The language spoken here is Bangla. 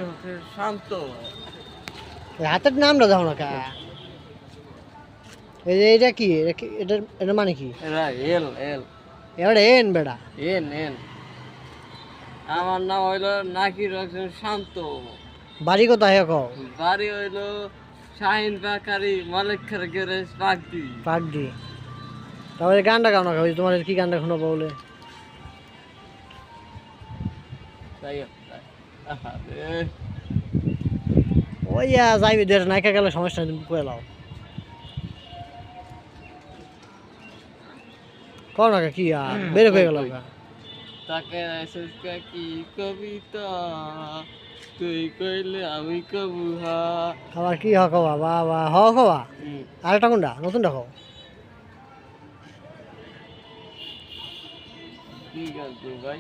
নাকি শান্ত হাতের নামটা দাও না কা এই যে এটা কি এটা মানে কি এরা এল এল এটা এন বেড়া এন এন আমার নাম হইলো নাকি রকম শান্ত বাড়ি কোথায় কও বাড়ি হইলো শাহিন বাকারি মালিক খার গ্যারেজ পাকদি পাক দি তাহলে গানটা গাও না ওই তোমার কি গানটা শোনাবো বলে তাই আরে ওই যাইবি দেড় নাইকা গেলে সমস্যা নেই তুমি কয়ে লাও কও না কি বের হয়ে গেল তাকে এসেছে কি কবিতা তুই কইলে আমি কবু হা খাবার কি হওয়া বাবা হওয়া আরেকটা কোনটা নতুনটা খাও ঠিক আছে ভাই